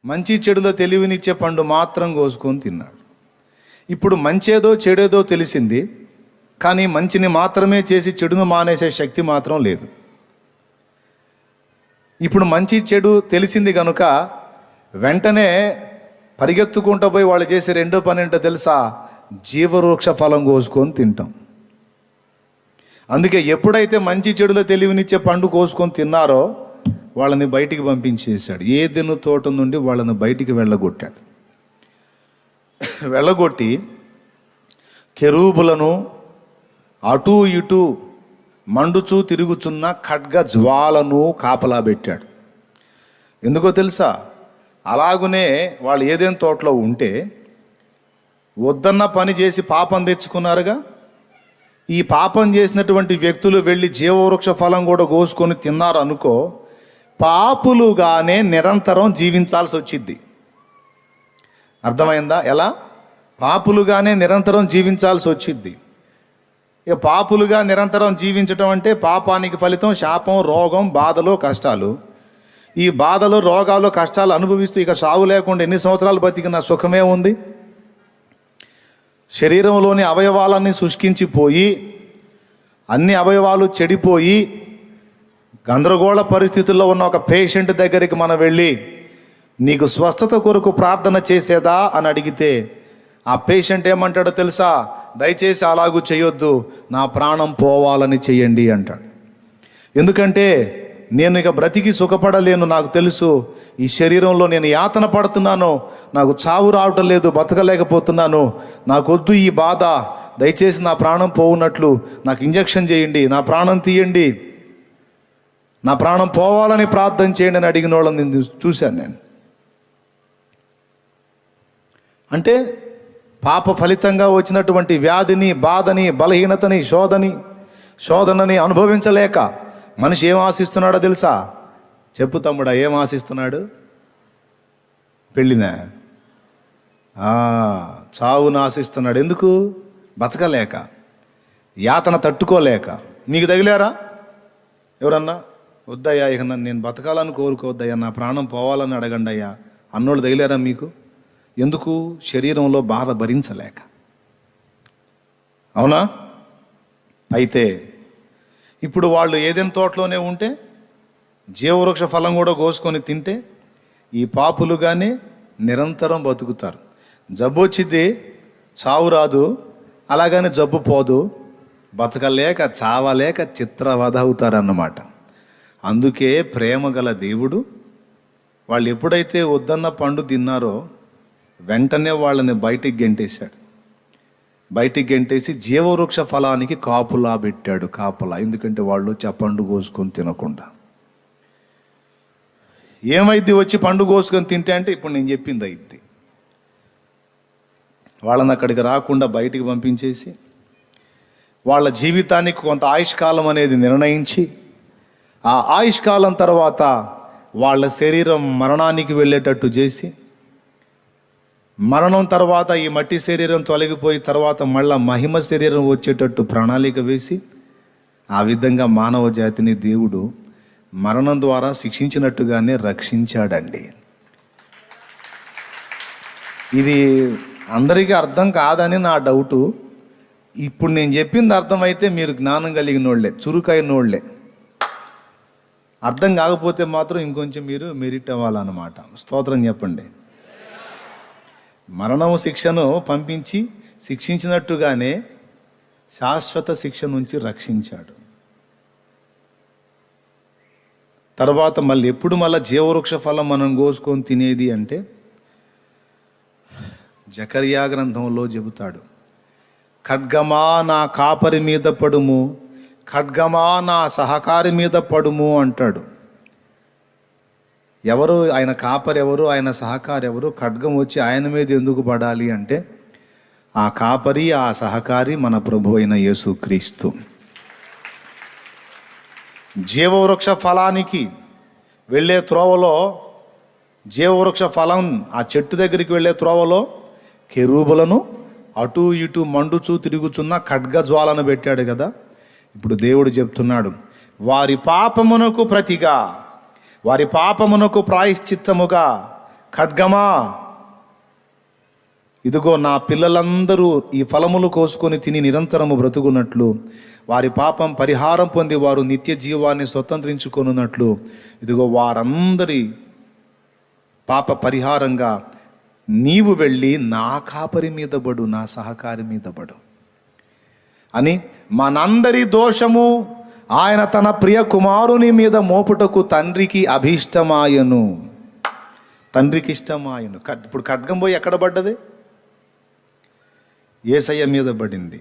మంచి చెడులో తెలివినిచ్చే పండు మాత్రం కోసుకొని తిన్నాడు. ఇప్పుడు మంచేదో చెడేదో తెలిసింది, కానీ మంచిని మాత్రమే చేసి చెడును మానేసే శక్తి మాత్రం లేదు. ఇప్పుడు మంచి చెడు తెలిసింది కనుక వెంటనే పరిగెత్తుకుంటూ పోయి వాళ్ళు చేసే రెండో పని ఏంటో తెలుసా? జీవవృక్ష ఫలం కోసుకొని తింటాం. అందుకే ఎప్పుడైతే మంచి చెడులో తెలివినిచ్చే పండు కోసుకొని తిన్నారో వాళ్ళని బయటికి పంపించేశాడు. ఏదెను తోట నుండి వాళ్ళని బయటికి వెళ్ళగొట్టాడు. వెళ్ళగొట్టి కెరూబులను అటూ ఇటూ మండుచూ తిరుగుచున్న ఖడ్గ జ్వాలను కాపలా పెట్టాడు. ఎందుకో తెలుసా? అలాగునే వాళ్ళు ఏదైనా తోటలో ఉంటే వద్దన్న పని చేసి పాపం తెచ్చుకున్నారుగా. ఈ పాపం చేసినటువంటి వ్యక్తులు వెళ్ళి జీవవృక్ష ఫలం కూడా కోసుకొని తిన్నారు అనుకో, పాపులుగానే నిరంతరం జీవించాల్సి వచ్చింది. అర్థమైందా? ఎలా? పాపులుగానే నిరంతరం జీవించాల్సి వచ్చింది. ఇక పాపులుగా నిరంతరం జీవించటం అంటే పాపానికి ఫలితం శాపం, రోగం, బాధలు, కష్టాలు. ఈ బాధలు, రోగాలు, కష్టాలు అనుభవిస్తూ ఇక సావు లేకుండా ఎన్ని సంవత్సరాలు బతికిన సుఖమే ఉంది? శరీరంలోని అవయవాలన్నీ శుష్కించిపోయి అన్ని అవయవాలు చెడిపోయి గందరగోళ పరిస్థితుల్లో ఉన్న ఒక పేషెంట్ దగ్గరికి మనం వెళ్ళి నీకు స్వస్థత కొరకు ప్రార్థన చేసేదా అని అడిగితే ఆ పేషెంట్ ఏమంటాడో తెలుసా? దయచేసి అలాగూ చేయొద్దు, నా ప్రాణం పోవాలని చెయ్యండి అంటాడు. ఎందుకంటే నేను ఇక బ్రతికి సుఖపడలేను, నాకు తెలుసు ఈ శరీరంలో నేను యాతన పడుతున్నాను, నాకు చావు రావటం లేదు, బతకలేకపోతున్నాను, నాకొద్దు ఈ బాధ, దయచేసి నా ప్రాణం పోవునట్లు నాకు ఇంజెక్షన్ చేయండి, నా ప్రాణం తీయండి, నా ప్రాణం పోవాలని ప్రార్థన చేయండి అని అడిగిన వాళ్ళని నేను చూశాను. నేను అంటే పాప ఫలితంగా వచ్చినటువంటి వ్యాధిని, బాధని, బలహీనతని, శోధనని అనుభవించలేక మనిషి ఏం ఆశిస్తున్నాడో తెలుసా? చెప్పు తమ్ముడా, ఏం ఆశిస్తున్నాడు? పెళ్ళినా? చావును ఆశిస్తున్నాడు. ఎందుకు? బతకలేక, యాతన తట్టుకోలేక. మీకు తగిలారా ఎవరన్నా? వద్దయ్యా, ఇక నేను బతకాలని కోరుకోవద్దయ్యా, నా ప్రాణం పోవాలని అడగండి అయ్యా అన్నోళ్ళు తగిలారా మీకు? ఎందుకు? శరీరంలో బాధ భరించలేక. అవునా? అయితే ఇప్పుడు వాళ్ళు ఏదైనా తోటలోనే ఉంటే జీవవృక్ష ఫలం కూడా కోసుకొని తింటే ఈ పాపులుగానే నిరంతరం బతుకుతారు. జబ్బు వచ్చింది, చావు రాదు, అలాగని జబ్బు పోదు, బతకలేక చావలేక చిత్రవధ అవుతారన్నమాట. అందుకే ప్రేమ గల దేవుడు వాళ్ళు ఎప్పుడైతే వద్దన్న పండు తిన్నారో వెంటనే వాళ్ళని బయటికి గెంటేశాడు. బయటికి గెంటేసి జీవవృక్ష ఫలానికి కాపులా పెట్టాడు. కాపలా. ఎందుకంటే వాళ్ళు వచ్చి ఆ పండు కోసుకొని తినకుండా. ఏమైద్ది వచ్చి పండు కోసుకొని తింటే అంటే ఇప్పుడు నేను చెప్పింది అయిద్ది. వాళ్ళని అక్కడికి రాకుండా బయటికి పంపించేసి వాళ్ళ జీవితానికి కొంత ఆయుష్కాలం అనేది నిర్ణయించి ఆ ఆయుష్కాలం తర్వాత వాళ్ళ శరీరం మరణానికి వెళ్ళేటట్టు చేసి, మరణం తర్వాత ఈ మట్టి శరీరం తొలగిపోయి తర్వాత మళ్ళా మహిమ శరీరం వచ్చేటట్టు ప్రణాళిక వేసి ఆ విధంగా మానవ జాతిని దేవుడు మరణం ద్వారా శిక్షించినట్టుగానే రక్షించాడండి. ఇది అందరికీ అర్థం కాదని నా డౌటు. ఇప్పుడు నేను చెప్పింది అర్థమైతే మీరు జ్ఞానం కలిగిన వాళ్ళే, చురుకైన వాళ్ళే. అర్థం కాకపోతే మాత్రం ఇంకొంచెం మీరు మెరిట్ అవ్వాలన్నమాట. స్తోత్రం చెప్పండి. మరణం శిక్షను పంపించి శిక్షించినట్టుగానే శాశ్వత శిక్ష నుంచి రక్షించాడు. తర్వాత మళ్ళీ ఎప్పుడు మళ్ళీ జీవవృక్ష ఫలం మనం కోసుకొని తినేది అంటే జకర్యా గ్రంథంలో చెబుతాడు, ఖడ్గమా నా కాపరి మీద పడుము, ఖడ్గమా నా సహకారి మీద పడుము అంటాడు. ఎవరు ఆయన కాపరి? ఎవరు ఆయన సహకారి? ఎవరు? ఖడ్గం వచ్చి ఆయన మీద ఎందుకు పడాలి అంటే ఆ కాపరి, ఆ సహకారి మన ప్రభు అయిన యేసుక్రీస్తు. జీవవృక్ష ఫలానికి వెళ్ళే త్రోవలో, జీవవృక్ష ఫలం ఆ చెట్టు దగ్గరికి వెళ్ళే త్రోవలో కెరూబులను అటు ఇటు మండుచూ తిరుగుచున్న ఖడ్గ జ్వాలను పెట్టాడు కదా. ఇప్పుడు దేవుడు చెప్తున్నాడు, వారి పాపమునకు ప్రతిగా, వారి పాపమునకు ప్రాయశ్చిత్తముగా ఖడ్గమా, ఇదిగో నా పిల్లలందరూ ఈ ఫలములు కోసుకొని తిని నిరంతరము బ్రతుకున్నట్లు, వారి పాపం పరిహారం పొంది వారు నిత్య జీవాన్ని స్వతంత్రించుకొనున్నట్లు, ఇదిగో వారందరి పాప పరిహారంగా నీవు వెళ్ళి నా కాపరి మీద పడు, నా సహకారి మీద పడు అని మనందరి దోషము ఆయన తన ప్రియ కుమారుని మీద మోపుటకు తండ్రికి అభీష్టమాయను. తండ్రికి ఇష్టమాయను. ఇప్పుడు ఖడ్గం పోయి ఎక్కడ పడ్డది? యేసయ్య మీద పడింది,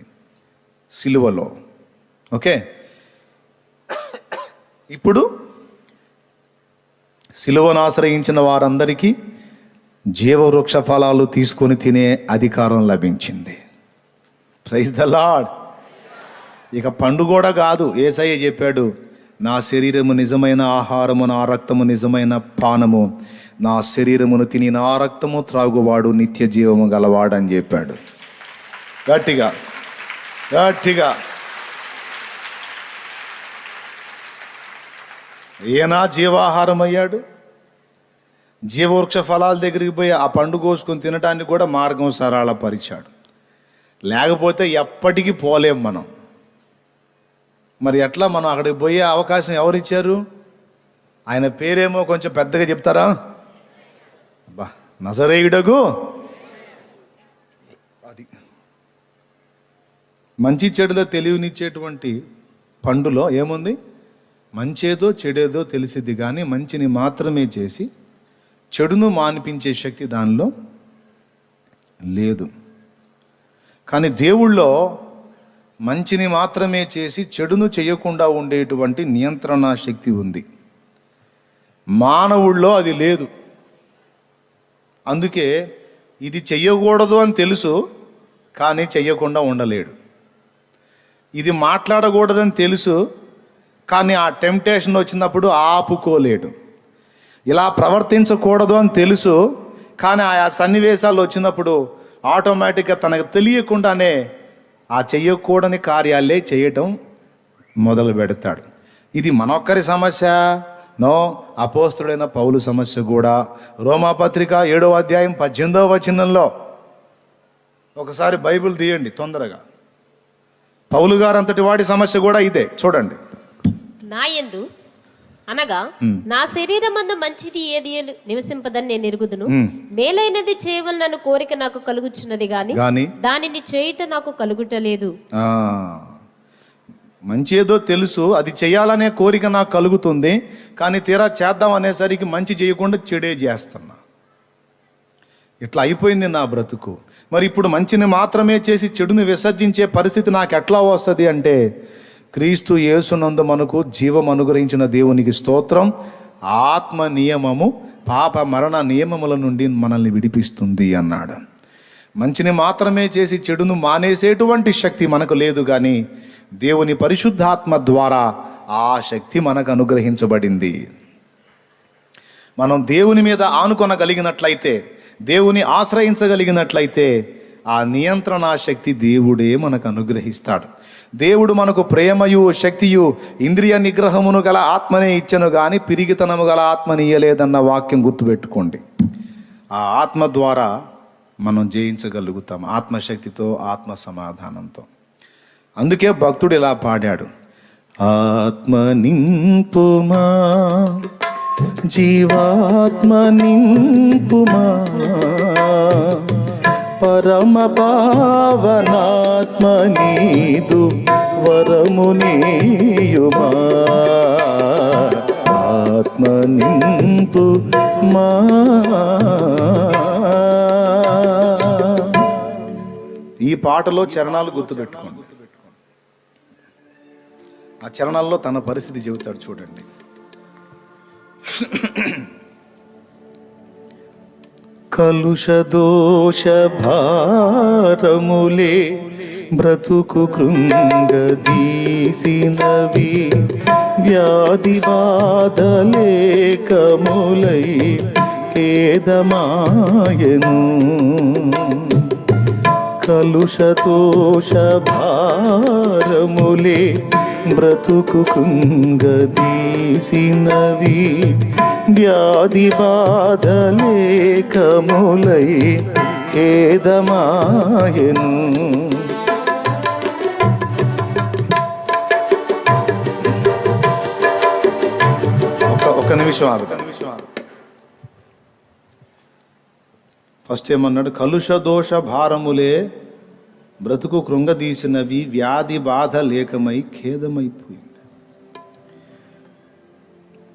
సిలువలో. ఓకే, ఇప్పుడు సిలువను ఆశ్రయించిన వారందరికీ జీవవృక్ష ఫలాలు తీసుకొని తినే అధికారం లభించింది. Praise the Lord. ఇక పండు కూడా కాదు, యేసయ్య చెప్పాడు, నా శరీరము నిజమైన ఆహారము, నా రక్తము నిజమైన పానము, నా శరీరమును తిని నా రక్తము త్రాగువాడు నిత్య జీవము గలవాడని చెప్పాడు. గట్టిగా గట్టిగా. ఈయన జీవాహారం అయ్యాడు. జీవవృక్ష ఫలాల దగ్గరికి పోయి ఆ పండు కోసుకొని తినడానికి కూడా మార్గం సరళపరిచాడు. లేకపోతే ఎప్పటికీ పోలేం మనం. మరి ఎట్లా మనం అక్కడికి పోయే అవకాశం ఎవరిచ్చారు? ఆయన పేరేమో కొంచెం పెద్దగా చెప్తారా? అబ్బా, నజరేయుడగు. అది మంచి చెడులో తెలివినిచ్చేటువంటి పండులో ఏముంది? మంచేదో చెడేదో తెలిసిద్ది, కానీ మంచిని మాత్రమే చేసి చెడును మాన్పించే శక్తి దానిలో లేదు. కానీ దేవుళ్ళో మంచిని మాత్రమే చేసి చెడును చేయకుండా ఉండేటువంటి నియంత్రణ శక్తి ఉంది. మానవుల్లో అది లేదు. అందుకే ఇది చెయ్యకూడదు అని తెలుసు, కానీ చెయ్యకుండా ఉండలేడు. ఇది మాట్లాడకూడదని తెలుసు, కానీ ఆ టెంప్టేషన్ వచ్చినప్పుడు ఆపుకోలేడు. ఇలా ప్రవర్తించకూడదు అని తెలుసు, కానీ ఆ సన్నివేశాలు వచ్చినప్పుడు ఆటోమేటిక్గా తనకు తెలియకుండానే ఆ చెయ్యకూడని కార్యాలే చేయటం మొదలు పెడతాడు. ఇది మనొక్కరి సమస్య? నో, అపోస్తుడైన పౌలు సమస్య కూడా. రోమాపత్రిక 7వ అధ్యాయం 18వ వచనంలో ఒకసారి బైబిల్ తీయండి తొందరగా. పౌలు గారు అంతటి వాడి సమస్య కూడా ఇదే. చూడండి. నా యందు అనగా నా శరీరమందు మంచిది ఏది నివసింపదని నేను ఎరుగుదును. మేలైనది చేయవలనను కోరిక నాకు కలుగుచున్నది గాని దానిని చేయుట నాకు కలుగుటలేదు. మంచి ఏదో తెలుసు, అది చేయాలనే కోరిక నాకు కలుగుతుంది, కానీ తీరా చేద్దాం అనేసరికి మంచి చేయకుండా చెడే చేస్తున్నా. ఇట్లా అయిపోయింది నా బ్రతుకు. మరి ఇప్పుడు మంచిని మాత్రమే చేసి చెడుని విసర్జించే పరిస్థితి నాకు ఎట్లా వస్తుంది అంటే, క్రీస్తు యేసునందు మనకు జీవం అనుగ్రహించిన దేవునికి స్తోత్రం. ఆత్మ నియమము పాప మరణ నియమముల నుండి మనల్ని విడిపిస్తుంది అన్నాడు. మంచిని మాత్రమే చేసి చెడును మానేసేటువంటి శక్తి మనకు లేదు, కానీ దేవుని పరిశుద్ధాత్మ ద్వారా ఆ శక్తి మనకు అనుగ్రహించబడింది. మనం దేవుని మీద ఆనుకొనగలిగినట్లయితే, దేవుని ఆశ్రయించగలిగినట్లయితే ఆ నియంత్రణ శక్తి దేవుడే మనకు అనుగ్రహిస్తాడు. దేవుడు మనకు ప్రేమయు శక్తియు ఇంద్రియ నిగ్రహమును గల ఆత్మనే ఇచ్చను, కానీ పిరిగితనము గల ఆత్మని ఇయ్యలేదన్న వాక్యం గుర్తుపెట్టుకోండి. ఆ ఆత్మ ద్వారా మనం జయించగలుగుతాం, ఆత్మశక్తితో, ఆత్మ సమాధానంతో. అందుకే భక్తుడు ఇలా పాడాడు, ఆత్మ నింపుమా జీవాత్మ నింపుమా పరమ పావనాత్మ నీదు వరమునీయుమా, ఆత్మ నింపుమా. ఈ పాటలో చరణాలు గుర్తుపెట్టుకోండి. ఆ చరణాల్లో తన పరిస్థితి చెబుతాడు చూడండి. కలుష దోష భారములే బ్రతుకు కృంగదీసినవి, వ్యాధి బాధలేకములై ఖేదమాయను. కలుష దోష భారములే బ్రతుకు కృంగదీసినవి వ్యాధి బాధలేకములై ఖేదమాయెను. ఒక నిమిషం ఆగుతాను. ఫస్ట్ ఏమన్నాడు? కలుష దోష భారములే బ్రతుకు కృంగదీసినవి వ్యాధి బాధ లేకమై ఖేదమైపోయింది.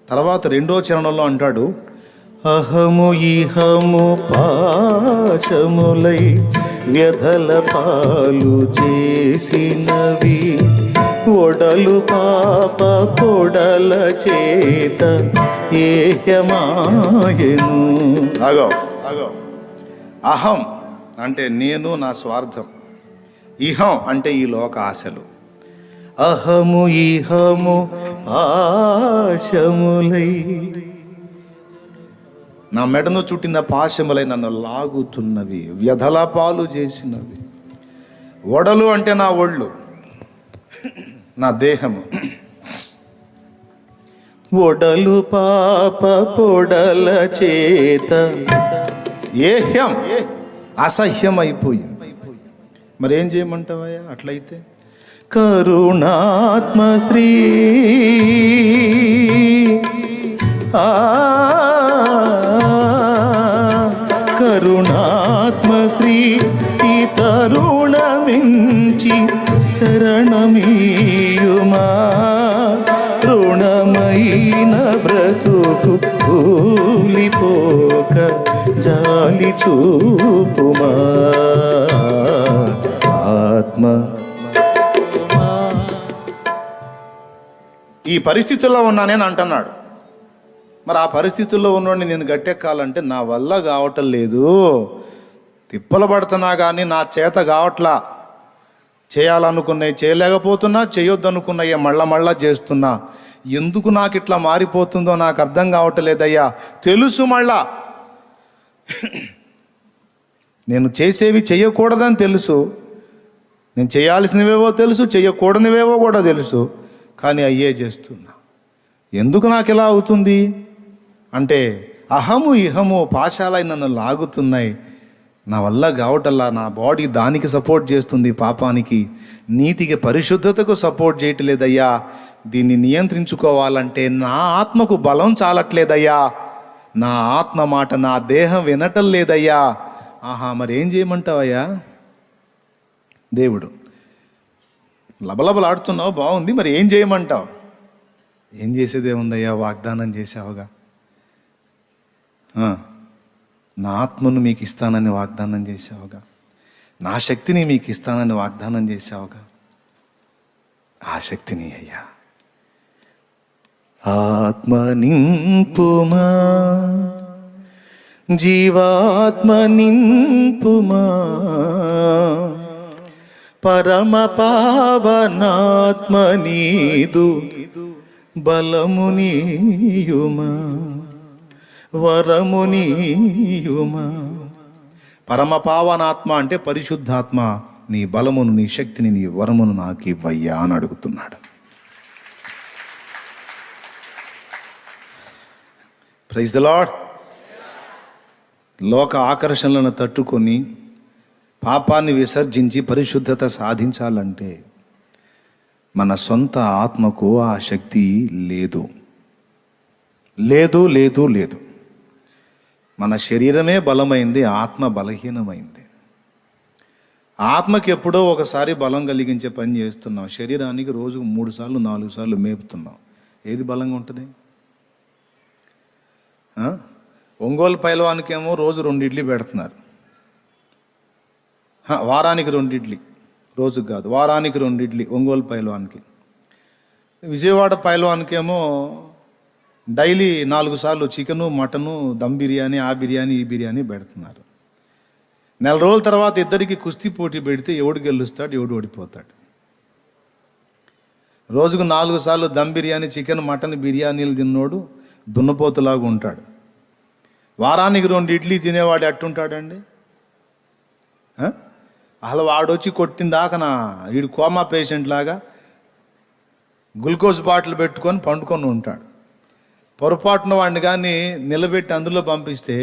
తర్వాత రెండో చరణంలో అంటాడు, అహము ఇహము పాశములై వ్యధల పాలు చేసినవి ఒడలు పాప పొడల చేత ఏహ్యమాయెను. అగో అహం అంటే నేను, నా స్వార్థం. ఇహం అంటే ఈ లోక ఆశలు. అహము ఇహము పాశములై, నా మెడను చుట్టిన పాశములై నన్ను లాగుతున్నవి, వ్యధల పాలు చేసినవి. ఒడలు అంటే నా ఒళ్ళు, నా దేహము. ఒడలు పాప పొడల చేత ఏహ్యం అసహ్యమైపోయింది. మరేం చేయమంటావయ్యా అట్లయితే? కరుణాత్మ శ్రీ కరుణాత్మ శ్రీ ఈ తరుణమించి శరణమీయుమా రుణమైన బ్రతుకు కూలిపోక జాలి చూపుమా ఆత్మ. ఈ పరిస్థితుల్లో ఉన్నానని అంటున్నాడు. మరి ఆ పరిస్థితుల్లో ఉన్నోడిని నేను గట్టెక్కాలంటే నా వల్ల కావటం లేదు. తిప్పలు పడుతున్నా కానీ నా చేత కావట్లా. చేయాలనుకున్నాయి చేయలేకపోతున్నా, చేయొద్దనుకున్నాయి మళ్ళా చేస్తున్నా. ఎందుకు నాకు ఇట్లా మారిపోతుందో నాకు అర్థం కావట్లేదయ్యా. తెలుసు మళ్ళా నేను చేసేవి చెయ్యకూడదని తెలుసు, నేను చేయాల్సినవేవో తెలుసు, చెయ్యకూడనివేవో కూడా తెలుసు, కానీ అయ్యే చేస్తున్నా. ఎందుకు నాకు ఇలా అవుతుంది అంటే అహము ఇహము పాశాలై నన్ను లాగుతున్నాయి, నా వల్ల కావటల్లా. నా బాడీ దానికి సపోర్ట్ చేస్తుంది, పాపానికి. నీతికి పరిశుద్ధతకు సపోర్ట్ చేయట్లేదయ్యా. దీన్ని నియంత్రించుకోవాలంటే నా ఆత్మకు బలం చాలట్లేదయ్యా. నా ఆత్మ మాట నా దేహం వినటం లేదయ్యా. ఆహా, మరి ఏం చేయమంటావయ్యా? దేవుడు లబలబలాడుతున్నావు, బాగుంది, మరి ఏం చేయమంటావు? ఏం చేసేదేముందయ్యా, వాగ్దానం చేసావుగా. నా ఆత్మను మీకు ఇస్తానని వాగ్దానం చేసావుగా, నా శక్తిని మీకు ఇస్తానని వాగ్దానం చేసావుగా. ఆ శక్తిని అయ్యా ఆత్మ నింపుమా, జీవాత్మ నింపుమా, పరమ పావనాత్మ నీదు బలమునీయుమా, వరమునీయుమా. పరమ పావనాత్మ అంటే పరిశుద్ధాత్మ, నీ బలమును, నీ శక్తిని, నీ వరమును నాకు ఇవ్వయ్యా అని అడుగుతున్నాడు. Praise the Lord. లోక ఆకర్షణలను తట్టుకొని పాపాన్ని విసర్జించి పరిశుద్ధత సాధించాలంటే మన సొంత ఆత్మకు ఆ శక్తి లేదు. లేదు లేదు లేదు. మన శరీరమే బలమైంది, ఆత్మ బలహీనమైంది. ఆత్మకి ఎప్పుడో ఒకసారి బలం కలిగించే పని చేస్తున్నాం, శరీరానికి రోజుకు 3 సార్లు 4 సార్లు మేపుతున్నాం. ఏది బలంగా ఉంటుంది? ఒంగోలు పైలవానికేమో రోజు 2 ఇడ్లీ పెడుతున్నారు, వారానికి 2 ఇడ్లీ, రోజుకు కాదు, వారానికి 2 ఇడ్లీ ఒంగోలు పైలవానికి. విజయవాడ పైలవానికేమో డైలీ 4 సార్లు చికెను, మటను, దమ్ బిర్యానీ, ఆ బిర్యానీ, ఈ బిర్యానీ పెడుతున్నారు. 4 రోజుల తర్వాత ఇద్దరికి కుస్తీ పోటీ పెడితే ఎవడు గెలుస్తాడు, ఎవడు ఓడిపోతాడు. రోజుకు 4 సార్లు దమ్ బిర్యానీ, చికెన్, మటన్ బిర్యానీలు తిన్నోడు దున్నపోతులాగా ఉంటాడు. వారానికి 2 ఇడ్లీ తినేవాడు ఎట్టుంటాడండి? అసలు వాడొచ్చి కొట్టిన దాకా వీడు కోమా పేషెంట్ లాగా గ్లూకోజ్ బాటిల్ పెట్టుకొని పండుకొని ఉంటాడు. పొరపాటున వాడిని కానీ నిలబెట్టి అందులో పంపిస్తే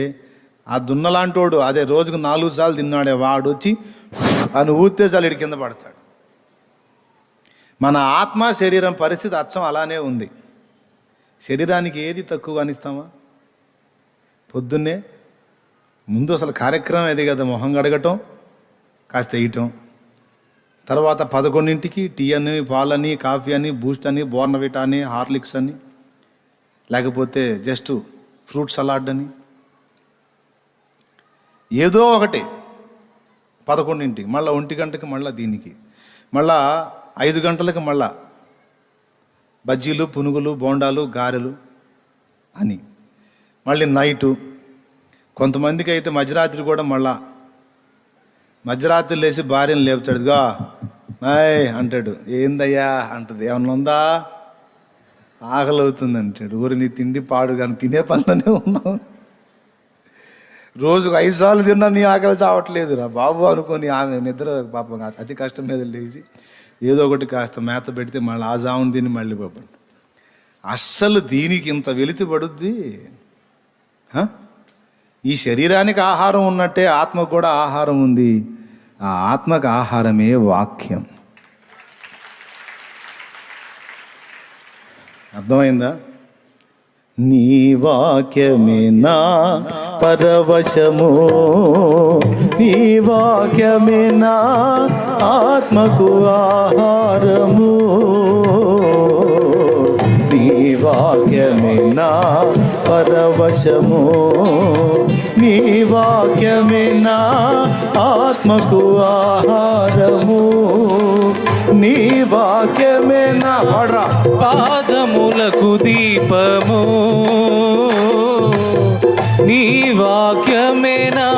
ఆ దున్నలాంటోడు అదే రోజుకు 4 సార్లు తిన్నాడే వాడు వచ్చి అని ఊతే చాలు కింద పడతాడు. మన ఆత్మ శరీరం పరిస్థితి అచ్చం అలానే ఉంది. శరీరానికి ఏది తక్కువ అనిస్తామా? పొద్దున్నే ముందు అసలు కార్యక్రమం ఏది కదా, మొహం గడగటం, కాస్త వేయటం, తర్వాత 11ంటికి టీ అని, పాలని, కాఫీ అని, బూస్ట్ అని, బోర్నవిటా అని, హార్లిక్స్ అని, లేకపోతే జస్ట్ ఫ్రూట్ సలాడ్ అని, ఏదో ఒకటి 11ంటికి, మళ్ళీ 1 గంటకి, మళ్ళీ దీనికి, మళ్ళా 5 గంటలకు మళ్ళా బజ్జీలు, పునుగులు, బోండాలు, గారెలు అని, మళ్ళీ నైటు. కొంతమందికి అయితే మధ్యరాత్రి కూడా మధ్యరాత్రి లేచి భార్యను లేపుతాడుగా, మాయ్ అంటాడు. ఏందయ్యా అంటది. ఏమన్నా ఉందా? ఆకలి అవుతుంది అంటాడు. ఊరి నీ తిండి పాడు కానీ తినే పనిలోనే ఉన్నావు. రోజుకు 5 సార్లు తిన్నా నీ ఆకలి చావట్లేదురా బాబు అనుకొని ఆమె నిద్ర పాపం అతి కష్టం మీద లేచి ఏదో ఒకటి కాస్త మేత పెడితే మళ్ళీ ఆ జామును తిని మళ్ళీ పాపం. అస్సలు దీనికి ఇంత వెలితి పడుద్ది. ఈ శరీరానికి ఆహారం ఉన్నట్టే ఆత్మకు కూడా ఆహారం ఉంది. ఆ ఆత్మకు ఆహారమే వాక్యం. అర్థమైందా? నీ వాక్యమే నా పరవశము, నీ వాక్యమే నా ఆత్మకు ఆహారము, నీ వాక్యమే నా పరవశము, నీ వాక్యమే నా ఆత్మకు ఆహారము, నీ వాక్యమే నా పాదములకు దీపము, నీ వాక్యమే నా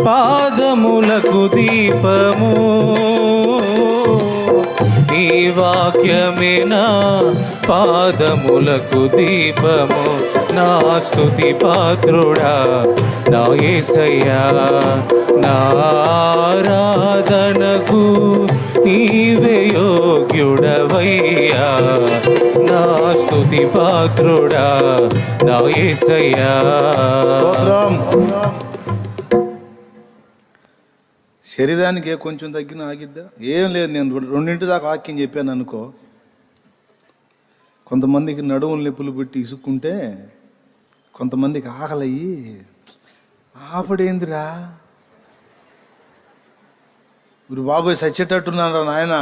పాదములకు దీపము, నీ వాక్యమే నా పాదములకు దీపము. నా స్తుతి పాత్రుడా నా యేసయ్యా, నా ఆరాధనకు నీవే యోగ్యుడవయ్యా. నా స్తుతి పాత్రుడా నా యేసయ్యా. శరీరానికి కొంచెం తగ్గిన ఆగిద్దా? ఏం లేదు. నేను 2 దాకా వాక్యం చెప్పాను అనుకో, కొంతమందికి నడుములు నొప్పులు పెట్టి ఇసుక్కుంటే, కొంతమందికి ఆకలయ్యి ఆపడేందిరా ఊరు బాబోయ్ చచ్చేటట్టున్నారా నాయన,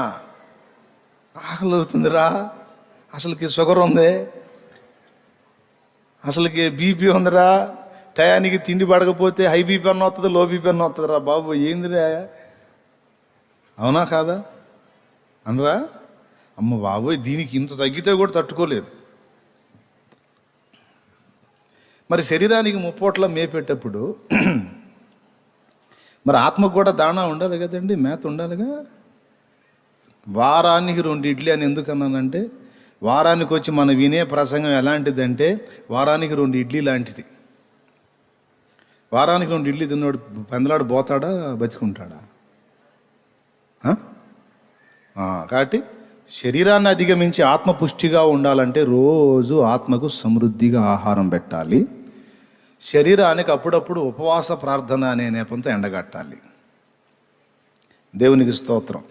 ఆకలి అవుతుందిరా, అసలుకి షుగర్ ఉంది, అసలుకి బీపీ ఉందిరా, టయానికి తిండి పడకపోతే హై బీపీ అన్న వస్తుంది, లో బీపీ అన్న వస్తుంది రా బాబు, ఏందిరా? అవునా కాదా అనరా? అమ్మ బాబోయ్ దీనికి ఇంత తగ్గితే కూడా తట్టుకోలేదు. మరి శరీరానికి ముప్పోట్ల మేపేటప్పుడు మరి ఆత్మకు కూడా దాణా ఉండాలి కదండి, మేత ఉండాలిగా. వారానికి 2 ఇడ్లీ అని ఎందుకు అన్నానంటే, వారానికి వచ్చి మనం వినే ప్రసంగం ఎలాంటిదంటే వారానికి 2 ఇడ్లీ లాంటిది. వారానికి 2 ఇడ్లీ తిన్నాడు పెందలాడు పోతాడా, బతికుంటాడా? కాబట్టి శరీరాన్ని అధిగమించి ఆత్మ పుష్టిగా ఉండాలంటే రోజు ఆత్మకు సమృద్ధిగా ఆహారం పెట్టాలి. శరీరానికి అప్పుడప్పుడు ఉపవాస ప్రార్థన అనే నేపంతో ఎండగట్టాలి. దేవునికి స్తోత్రం.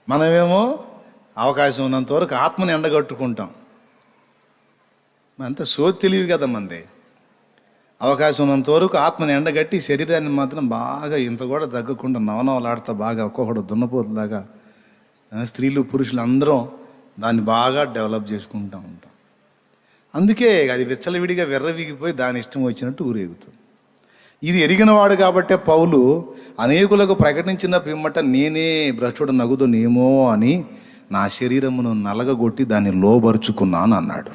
మనమేమో అవకాశం ఉన్నంత వరకు ఆత్మని ఎండగట్టుకుంటాం. అంత తెలివి కదా మంది. అవకాశం ఉన్నంత వరకు ఆత్మని ఎండగట్టి శరీరాన్ని మాత్రం బాగా ఇంత కూడా తగ్గకుండా నవనవలాడుతా బాగా ఒక్కొక్కడు దున్నపోతులాగా స్త్రీలు పురుషులు అందరం దాన్ని బాగా డెవలప్ చేసుకుంటూ ఉంటాం. అందుకే అది విచ్చలవిడిగా వెర్రవిగిపోయి దాని ఇష్టం వచ్చినట్టు ఊరేగుతుంది. ఇది ఎరిగినవాడు కాబట్టే పౌలు అనేకులకు ప్రకటించిన పిమ్మట నేనే భ్రష్టుడు నగుదునేమో అని నా శరీరమును నలగగొట్టి దాన్ని లోబరుచుకున్నాను అన్నాడు.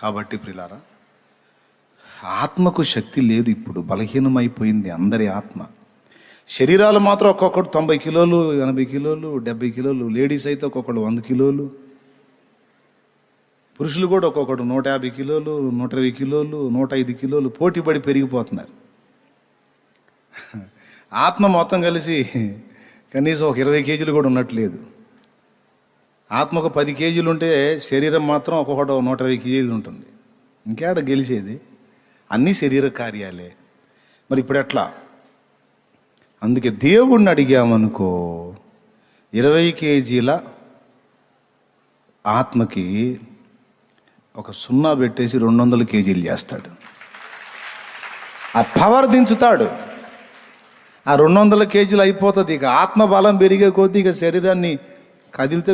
కాబట్టి ప్రియులారా, ఆత్మకు శక్తి లేదు. ఇప్పుడు బలహీనమైపోయింది అందరి ఆత్మ. శరీరాలు మాత్రం ఒక్కొక్కడు 90 కిలోలు, 80 కిలోలు, 70 కిలోలు, లేడీస్ అయితే ఒక్కొక్కడు 100 కిలోలు, పురుషులు కూడా ఒక్కొక్కడు 150 కిలోలు, 120 కిలోలు, 105 కిలోలు పోటీపడి పెరిగిపోతున్నారు. ఆత్మ మొత్తం కలిసి కనీసం ఒక 20 కేజీలు కూడా ఉన్నట్లేదు. ఆత్మ ఒక 10 కేజీలు ఉంటే శరీరం మాత్రం ఒక్కొక్కటి 120 కేజీలు ఉంటుంది. ఇంకేడ గెలిచేది? అన్నీ శరీర కార్యాలే. మరి ఇప్పుడు ఎట్లా? అందుకే దేవుణ్ణి అడిగామనుకో 20 కేజీల ఆత్మకి ఒక 0 పెట్టేసి 200 కేజీలు చేస్తాడు. ఆ పవర్ దించుతాడు. ఆ 200 కేజీలు అయిపోతుంది. ఇక ఆత్మ బలం పెరిగే కొద్దీ ఇక శరీరాన్ని కదిలితే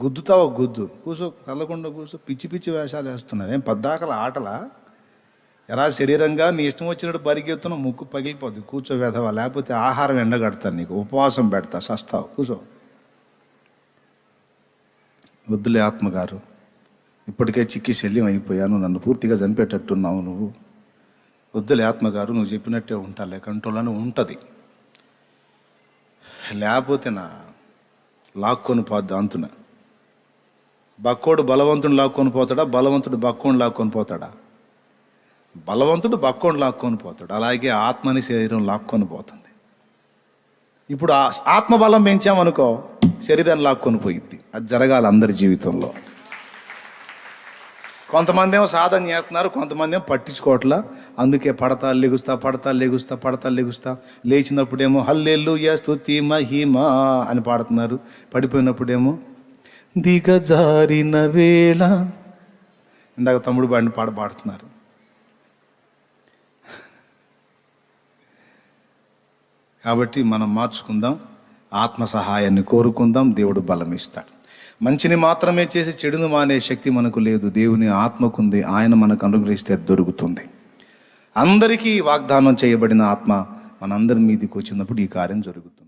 గుద్దుతావు గుద్దు. కూర్చో, కదలకుండా కూర్చో. పిచ్చి పిచ్చి వేషాలు వేస్తున్నావు. ఏం పద్దాకల ఆటలా? ఎరా శరీరంగా నీ ఇష్టం వచ్చినట్టు పరిగెత్తున ముక్కు పగిలిపోద్ది. కూర్చో వెధవా, లేకపోతే ఆహారం ఎండగడతాను నీకు, ఉపవాసం పెడతా, సస్తావు. కూర్చో. వద్దులే ఆత్మగారు, ఇప్పటికే చిక్కి శల్యం అయిపోయాను, నన్ను పూర్తిగా చనిపెట్టట్టున్నావు నువ్వు. వద్దులే ఆత్మగారు, నువ్వు చెప్పినట్టే ఉంటాలే, కంట్రోల్ అని ఉంటుంది. లేకపోతే నా లాక్కొని పోద్ది అంతున. బక్కోడు బలవంతుడు లాక్కొని పోతాడా? బలవంతుడు బక్కోని లాక్కొని పోతాడా? బలవంతుడు బక్కోని లాక్కొని పోతాడు. అలాగే ఆత్మని శరీరం లాక్కొని పోతుంది. ఇప్పుడు ఆత్మబలం పెంచామనుకో శరీరాన్ని లాక్కొని పోయిద్ది. అది జరగాలి అందరి జీవితంలో. కొంతమంది ఏమో సాధన చేస్తున్నారు, కొంతమంది ఏమో పట్టించుకోవట్లా. అందుకే పడతా లెగుస్తా లేచినప్పుడేమో హల్లెలూయా స్తుతి మహిమా అని పాడుతున్నారు. పడిపోయినప్పుడేమో దిగజారిన వేళ ఇందాక తమ్ముడు బాడిని పాడుతున్నారు. కాబట్టి మనం మార్చుకుందాం, ఆత్మ సహాయాన్ని కోరుకుందాం. దేవుడు బలం ఇస్తాడు. మంచిని మాత్రమే చేసి చెడును మానే శక్తి మనకు లేదు, దేవుని ఆత్మకుంది. ఆయన మనకు అనుగ్రహిస్తే దొరుకుతుంది. అందరికీ వాగ్దానం చేయబడిన ఆత్మ మనందరి మీదకి వచ్చినప్పుడు ఈ కార్యం జరుగుతుంది.